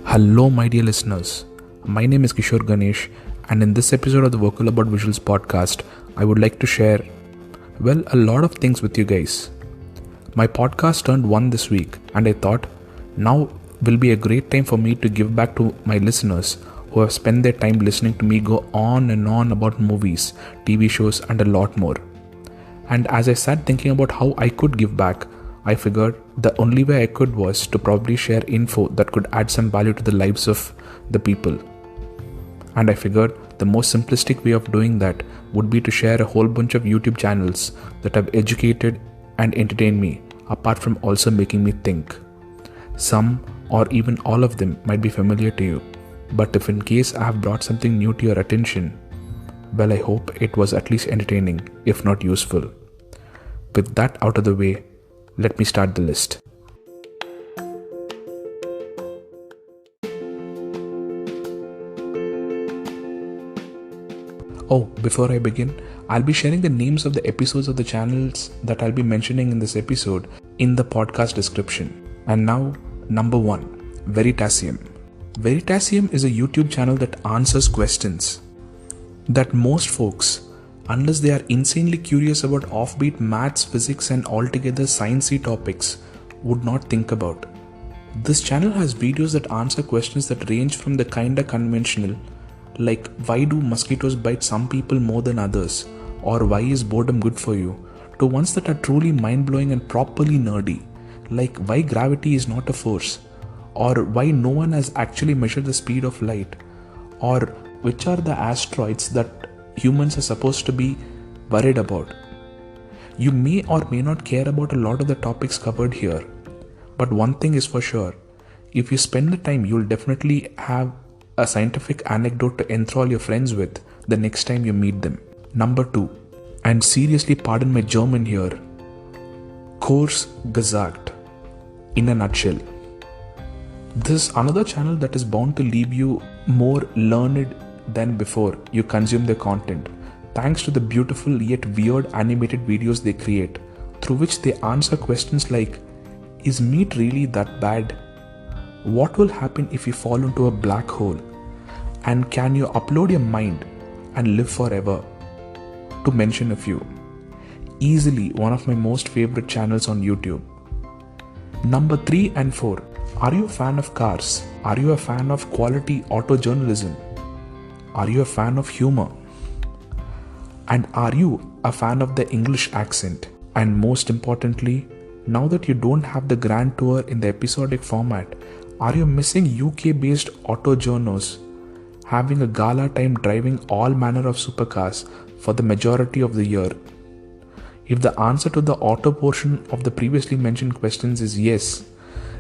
Hello, my dear listeners. My name is Kishore Ganesh, and in this episode of the Vocal About Visuals podcast, I would like to share, a lot of things with you guys. My podcast turned 1 this week, and I thought now will be a great time for me to give back to my listeners who have spent their time listening to me go on and on about movies, TV shows, and a lot more. And as I sat thinking about how I could give back, I figured the only way I could was to probably share info that could add some value to the lives of the people. And I figured the most simplistic way of doing that would be to share a whole bunch of YouTube channels that have educated and entertained me, apart from also making me think. Some or even all of them might be familiar to you, but if in case I have brought something new to your attention, I hope it was at least entertaining, if not useful. With that out of the way, let me start the list. Oh, before I begin, I'll be sharing the names of the episodes of the channels that I'll be mentioning in this episode in the podcast description. And now, number 1, Veritasium. Veritasium is a YouTube channel that answers questions that most folks, unless they are insanely curious about offbeat maths, physics, and altogether sciencey topics, would not think about. This channel has videos that answer questions that range from the kinda conventional, like why do mosquitoes bite some people more than others, or why is boredom good for you, to ones that are truly mind-blowing and properly nerdy, like why gravity is not a force, or why no one has actually measured the speed of light, or which are the asteroids that humans are supposed to be worried about. You may or may not care about a lot of the topics covered here, but one thing is for sure, if you spend the time, you'll definitely have a scientific anecdote to enthrall your friends with the next time you meet them. Number 2, and seriously pardon my German here, Kurzgesagt, in a nutshell. This is another channel that is bound to leave you more learned than before you consume their content, thanks to the beautiful yet weird animated videos they create, through which they answer questions like, is meat really that bad? What will happen if you fall into a black hole? And can you upload your mind and live forever? To mention a few. Easily one of my most favorite channels on YouTube. Number 3 and 4. Are you a fan of cars? Are you a fan of quality auto journalism? Are you a fan of humor? And are you a fan of the English accent? And most importantly, now that you don't have the grand tour in the episodic format, are you missing UK-based auto journos having a gala time driving all manner of supercars for the majority of the year? If the answer to the auto portion of the previously mentioned questions is yes,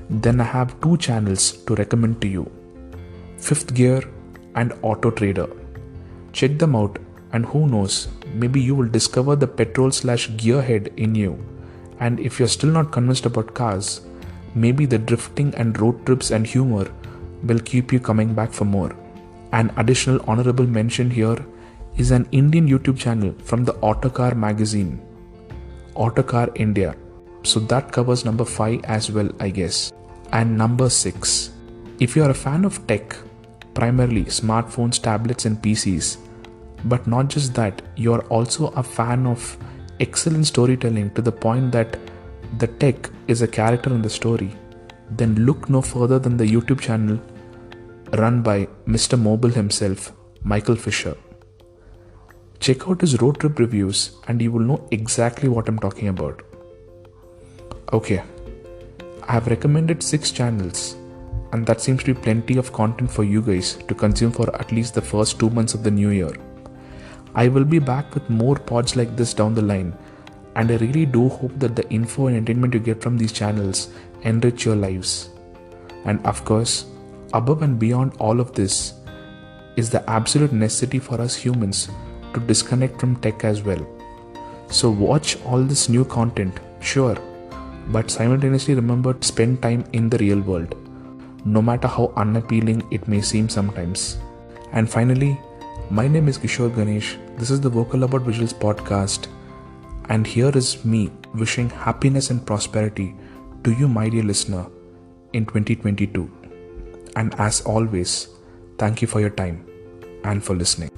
then I have 2 channels to recommend to you, Fifth Gear and AutoTrader. Check them out, and who knows, maybe you will discover the petrol/gearhead in you. And if you're still not convinced about cars, maybe the drifting and road trips and humor will keep you coming back for more. An additional honorable mention here is an Indian YouTube channel from the Autocar magazine, Autocar India. So that covers number 5 as well, I guess. And number 6, if you are a fan of tech, primarily smartphones, tablets, and PCs, but not just that, you are also a fan of excellent storytelling to the point that the tech is a character in the story, then look no further than the YouTube channel run by Mr. Mobile himself, Michael Fisher. Check out his road trip reviews and you will know exactly what I'm talking about. Okay, I have recommended 6 channels, and that seems to be plenty of content for you guys to consume for at least the first 2 months of the new year. I will be back with more pods like this down the line, and I really do hope that the info and entertainment you get from these channels enrich your lives. And of course, above and beyond all of this is the absolute necessity for us humans to disconnect from tech as well. So watch all this new content, sure, but simultaneously remember to spend time in the real world, no matter how unappealing it may seem sometimes. And finally, my name is Kishore Ganesh. This is the Vocal About Visuals podcast, and here is me wishing happiness and prosperity to you, my dear listener, in 2022. And as always, thank you for your time and for listening.